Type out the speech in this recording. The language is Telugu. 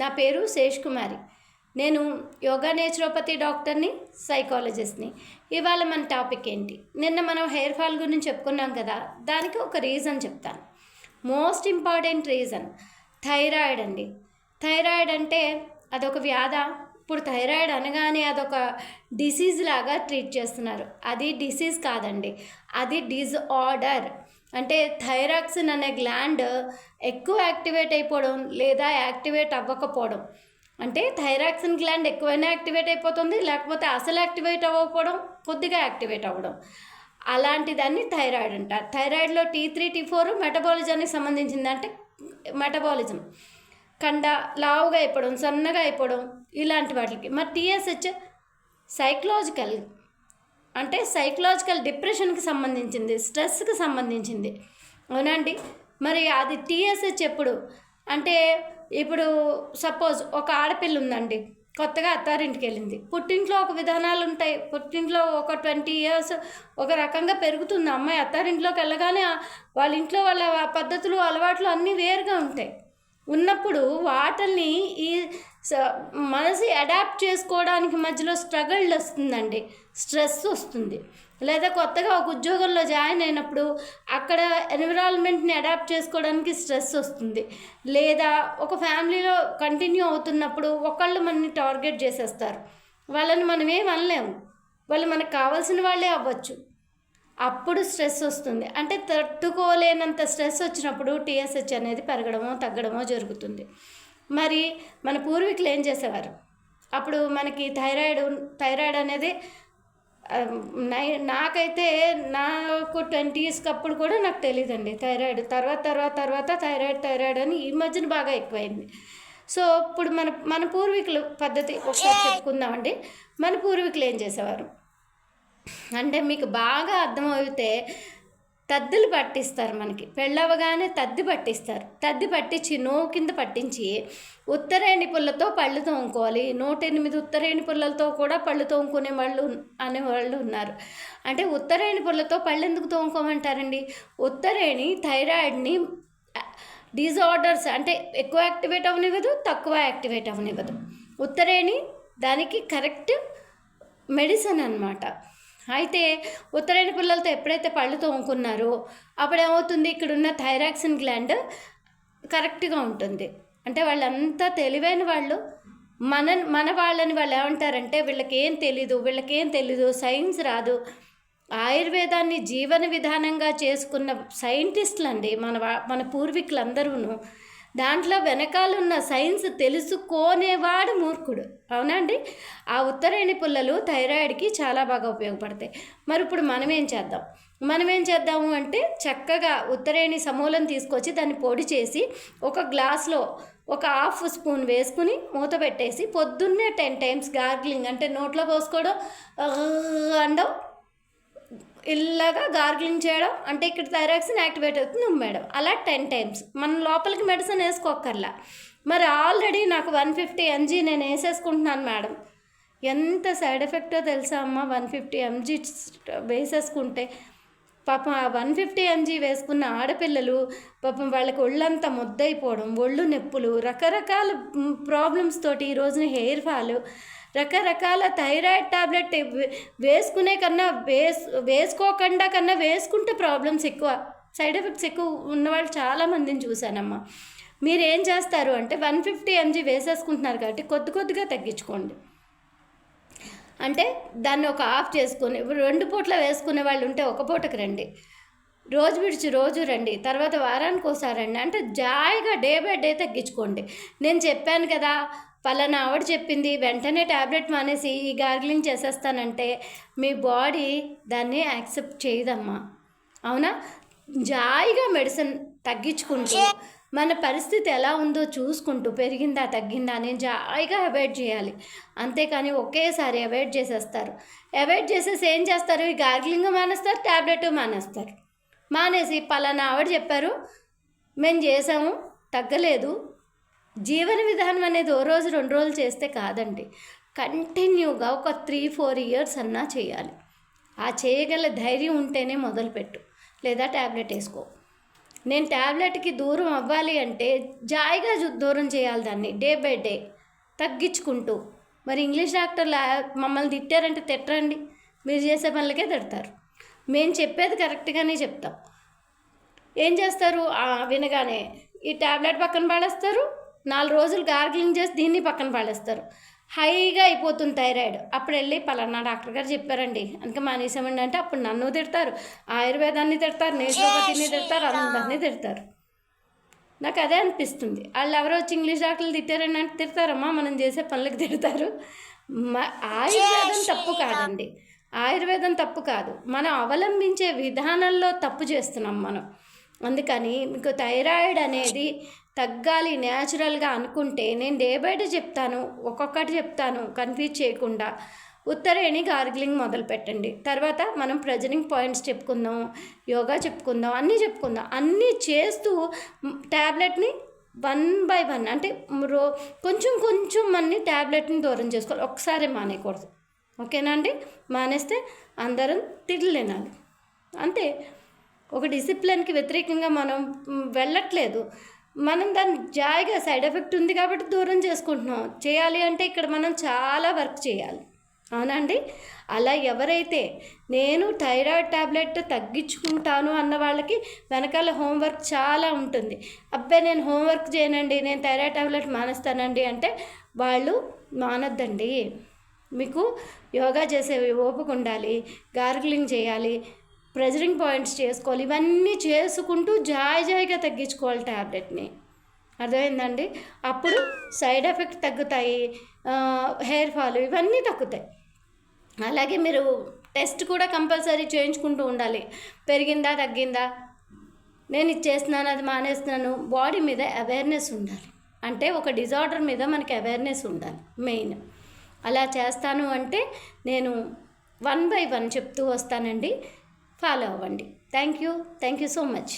నా పేరు శేష్ కుమారి. నేను యోగా నేచురోపతి డాక్టర్ని, సైకాలజిస్ట్ని. ఇవాళ మన టాపిక్ ఏంటి? నిన్న మనం హెయిర్ ఫాల్ గురించి చెప్పుకున్నాం కదా, దానికి ఒక రీజన్ చెప్తాను. మోస్ట్ ఇంపార్టెంట్ రీజన్ థైరాయిడ్ అండి. థైరాయిడ్ అంటే అదొక వ్యాధ. ఇప్పుడు థైరాయిడ్ అనగానే అదొక డిసీజ్ లాగా ట్రీట్ చేస్తున్నారు. అది డిసీజ్ కాదండి, అది డిజార్డర్. అంటే థైరాక్సిన్ అనే గ్లాండ్ ఎక్కువ యాక్టివేట్ అయిపోవడం లేదా యాక్టివేట్ అవ్వకపోవడం. అంటే థైరాక్సిన్ గ్లాండ్ ఎక్కువైనా యాక్టివేట్ అయిపోతుంది, లేకపోతే అసలు యాక్టివేట్ అవ్వకపోవడం, కొద్దిగా యాక్టివేట్ అవ్వడం. అలాంటి దాన్ని థైరాయిడ్ అంటారు. థైరాయిడ్లో T3 T4 మెటబాలిజానికి సంబంధించింది. అంటే మెటబాలిజం కండ లావుగా అయిపోవడం, సన్నగా అయిపోవడం, ఇలాంటి వాటికి. మరి TSH సైకలాజికల్, అంటే సైకలాజికల్ డిప్రెషన్కి సంబంధించింది, స్ట్రెస్కి సంబంధించింది. అవునండి. మరి అది TSH ఎప్పుడు అంటే, ఇప్పుడు సపోజ్ ఒక ఆడపిల్ల ఉందండి, కొత్తగా అత్తారింటికి వెళ్ళింది. పుట్టింట్లో ఒక విధానాలు ఉంటాయి. పుట్టింట్లో ఒక 20 years ఒక రకంగా పెరుగుతుంది అమ్మాయి. అత్తారింట్లోకి వెళ్ళగానే వాళ్ళ ఇంట్లో వాళ్ళ పద్ధతులు, అలవాట్లు అన్నీ వేరుగా ఉంటాయి. ఉన్నప్పుడు వాటిల్ని ఈ మనసు అడాప్ట్ చేసుకోవడానికి మధ్యలో స్ట్రగుల్ వస్తుందండి, స్ట్రెస్ వస్తుంది. లేదా కొత్తగా ఒక ఉద్యోగంలో జాయిన్ అయినప్పుడు అక్కడ ఎన్విరాన్మెంట్ని అడాప్ట్ చేసుకోవడానికి స్ట్రెస్ వస్తుంది. లేదా ఒక ఫ్యామిలీలో కంటిన్యూ అవుతున్నప్పుడు ఒకళ్ళు మనని టార్గెట్ చేసేస్తారు. వాళ్ళని మనం ఏం అనలేము, వాళ్ళు మనకు కావాల్సిన వాళ్ళే అవ్వచ్చు. అప్పుడు స్ట్రెస్ వస్తుంది. అంటే తట్టుకోలేనంత స్ట్రెస్ వచ్చినప్పుడు TSH అనేది పెరగడమో తగ్గడమో జరుగుతుంది. మరి మన పూర్వీకులు ఏం చేసేవారు? అప్పుడు మనకి థైరాయిడ్ అనేది నాకైతే నాకు 20s అప్పుడు కూడా నాకు తెలియదండి థైరాయిడ్. తర్వాత థైరాయిడ్ అని ఈ మధ్యన బాగా ఎక్కువైంది. సో ఇప్పుడు మన పూర్వీకుల పద్ధతి ఒకసారి చెప్పుకుందామండి. మన పూర్వీకులు ఏం చేసేవారు అంటే, మీకు బాగా అర్థమైతే తద్దులు పట్టిస్తారు. మనకి పెళ్ళవగానే తద్ది పట్టిస్తారు. తద్ది పట్టించి నోవు కింద పట్టించి ఉత్తరేణి పుల్లతో పళ్ళు తోముకోవాలి. 108 ఉత్తరేణి పుల్లలతో కూడా పళ్ళు తోముకునే వాళ్ళు అనేవాళ్ళు ఉన్నారు. అంటే ఉత్తరేణి పుల్లతో పళ్ళు ఎందుకు తోముకోమంటారండి? ఉత్తరేణి థైరాయిడ్ని డిజార్డర్స్ అంటే ఎక్కువ యాక్టివేట్ అవనివ్వదు, తక్కువ యాక్టివేట్ అవనివ్వదు. ఉత్తరేణి దానికి కరెక్ట్ మెడిసిన్ అన్నమాట. అయితే ఉత్తరేణి పుల్లలతో ఎప్పుడైతే పళ్ళు తోముకున్నారో అప్పుడు ఏమవుతుంది, ఇక్కడున్న థైరాక్సిన్ గ్లాండ్ కరెక్ట్గా ఉంటుంది. అంటే వాళ్ళంతా తెలివైన వాళ్ళు. మన వాళ్ళని వాళ్ళు ఏమంటారంటే, వీళ్ళకేం తెలీదు, సైన్స్ రాదు. ఆయుర్వేదాన్ని జీవన విధానంగా చేసుకున్న సైంటిస్టులు అండి మన పూర్వీకులందరూను. దాంట్లో వెనకాలన్న సైన్స్ తెలుసుకోనేవాడు మూర్ఖుడు. అవునండి. ఆ ఉత్తరేణి పుల్లలు థైరాయిడ్కి చాలా బాగా ఉపయోగపడతాయి. మరి ఇప్పుడు మనం ఏం చేద్దాము అంటే, చక్కగా ఉత్తరేణి సమూలం తీసుకొచ్చి దాన్ని పొడి చేసి ఒక గ్లాస్లో ఒక 1/2 స్పూన్ వేసుకుని మూత పెట్టేసి పొద్దున్నే 10 times గార్గిలింగ్, అంటే నోట్లో పోసుకోవడం, అండం, ఇలాగా గార్గిలింగ్ చేయడం. అంటే ఇక్కడ థైరాక్సిన్ యాక్టివేట్ అవుతుంది, ఉమ్మేయడం. అలా 10 times. మనం లోపలికి మెడిసిన్ వేసుకోకర్లా. మరి ఆల్రెడీ నాకు 150 mg నేను వేసేసుకుంటున్నాను మేడం. ఎంత సైడ్ ఎఫెక్టో తెలుసా అమ్మ? 150 mg వేసేసుకుంటే పాపం ఆ 150 mg వేసుకున్న ఆడపిల్లలు పాపం వాళ్ళకి ఒళ్ళంతా ముద్దయిపోవడం, ఒళ్ళు నొప్పులు, రకరకాల ప్రాబ్లమ్స్ తోటి ఈ రోజున హెయిర్ ఫాల్, రకరకాల థైరాయిడ్ టాబ్లెట్ వేసుకునే కన్నా వేసుకోకుండా కన్నా వేసుకుంటే ప్రాబ్లమ్స్ ఎక్కువ, సైడ్ ఎఫెక్ట్స్ ఎక్కువ ఉన్నవాళ్ళు చాలామందిని చూశానమ్మా. మీరు ఏం చేస్తారు అంటే 150 mg వేసేసుకుంటున్నారు కాబట్టి కొద్దిగా తగ్గించుకోండి. అంటే దాన్ని ఒక ఆఫ్ చేసుకొని 2 పూట్ల వేసుకునే వాళ్ళు ఉంటే 1 పూటకి రండి. రోజు విడిచి రోజు రండి, తర్వాత వారానికి ఒకసారి రండి. అంటే జాయిగా డే బై డే తగ్గించుకోండి. నేను చెప్పాను కదా, పలానా ఆవిడ చెప్పింది, వెంటనే ట్యాబ్లెట్ మానేసి ఈ గార్గిలింగ్ చేసేస్తానంటే మీ బాడీ దాన్ని యాక్సెప్ట్ చేయదమ్మా. అవునా? జాయిగా మెడిసిన్ తగ్గించుకుంటూ మన పరిస్థితి ఎలా ఉందో చూసుకుంటూ పెరిగిందా తగ్గిందా అని జాయిగా అవాయిడ్ చేయాలి. అంతేకాని ఒకేసారి అవాయిడ్ చేసేస్తారు. అవాయిడ్ చేసేసి ఏం చేస్తారు, ఈ గార్గిలింగ్ మానేస్తారు, ట్యాబ్లెట్ మానేస్తారు. మానేసి పలానా ఆవిడ చెప్పారు, మేము చేసాము, తగ్గలేదు. జీవన విధానం అనేది ఓ రోజు 2 రోజులు చేస్తే కాదండి, కంటిన్యూగా ఒక 3-4 years అన్నా చేయాలి. ఆ చేయగల ధైర్యం ఉంటేనే మొదలుపెట్టు, లేదా ట్యాబ్లెట్ వేసుకో. నేను ట్యాబ్లెట్కి దూరం అవ్వాలి అంటే జాయిగా దూరం చేయాలి దాన్ని, డే బై డే తగ్గించుకుంటూ. మరి ఇంగ్లీష్ డాక్టర్లు మమ్మల్ని తిట్టారంటే తిట్టరండి, మీరు చేసే పనులకే తిడతారు. మేము చెప్పేది కరెక్ట్గానే చెప్తాం. ఏం చేస్తారు, వినగానే ఈ ట్యాబ్లెట్ పక్కన పడేస్తారు, 4 రోజులు గార్గిలింగ్ చేసి దీన్ని పక్కన పడేస్తారు. హైగా అయిపోతుంది థైరాయిడ్. అప్పుడు వెళ్ళి పలానా డాక్టర్ గారు చెప్పారండి అందుకే మానేసామండి అంటే అప్పుడు నన్ను తిడతారు, ఆయుర్వేదాన్ని తిడతారు, నేచురోపతిని తిడతారు, అందరినీ తిడతారు. నాకు అదే అనిపిస్తుంది. వాళ్ళు ఎవరో వచ్చి ఇంగ్లీష్ డాక్టర్లు తిట్టారని అంటే తిడతారమ్మా, మనం చేసే పనులకు తిడతారు. ఆయుర్వేదం తప్పు కాదండి, ఆయుర్వేదం తప్పు కాదు, మనం అవలంబించే విధానంలో తప్పు చేస్తున్నాం మనం. అందుకని మీకు థైరాయిడ్ అనేది తగ్గాలి న్యాచురల్గా అనుకుంటే నేను డే బై డే చెప్తాను, ఒక్కొక్కటి చెప్తాను, కన్ఫ్యూజ్ చేయకుండా. ఉత్తరేణి గార్గిలింగ్ మొదలు పెట్టండి. తర్వాత మనం ప్రెజరింగ్ పాయింట్స్ చెప్పుకుందాం, యోగా చెప్పుకుందాం, అన్నీ చెప్పుకుందాం. అన్నీ చేస్తూ ట్యాబ్లెట్ని 1 by 1 అంటే కొంచెం కొంచెం అన్ని ట్యాబ్లెట్ని దూరం చేసుకోవాలి, ఒకసారి మానేయకూడదు. ఓకేనా అండి? మానేస్తే అందరం తిట్లు తినాలి అంతే. ఒక డిసిప్లిన్కి వ్యతిరేకంగా మనం వెళ్ళట్లేదు, మనం దాన్ని జాయిగా సైడ్ ఎఫెక్ట్ ఉంది కాబట్టి దూరం చేసుకుంటున్నాం. చేయాలి అంటే ఇక్కడ మనం చాలా వర్క్ చేయాలి, అవునండి. అలా ఎవరైతే నేను థైరాయిడ్ ట్యాబ్లెట్ తగ్గించుకుంటాను అన్న వాళ్ళకి వెనకాల హోంవర్క్ చాలా ఉంటుంది. అబ్బాయి నేను హోంవర్క్ చేయనండి, నేను థైరాయిడ్ ట్యాబ్లెట్ మానేస్తానండి అంటే వాళ్ళు మానొద్దండి. మీకు యోగా చేసే ఓపిక ఉండాలి, గార్గిలింగ్ చేయాలి, ప్రెజరింగ్ పాయింట్స్ చేసుకోవాలి, ఇవన్నీ చేసుకుంటూ జాయిగా తగ్గించుకోవాలి ట్యాబ్లెట్ని. అర్థమైందండి? అప్పుడు సైడ్ ఎఫెక్ట్ తగ్గుతాయి, హెయిర్ ఫాల్ ఇవన్నీ తగ్గుతాయి. అలాగే మీరు టెస్ట్ కూడా కంపల్సరీ చేయించుకుంటూ ఉండాలి. పెరిగిందా తగ్గిందా, నేను ఇది చేస్తున్నాను అది మానేస్తున్నాను, బాడీ మీద అవేర్నెస్ ఉండాలి. అంటే ఒక డిజార్డర్ మీద మనకి అవేర్నెస్ ఉండాలి మెయిన్. అలా చేస్తాను అంటే నేను 1 by 1 చెప్తూ వస్తానండి, ఫాలో అవ్వండి. Thank you so much.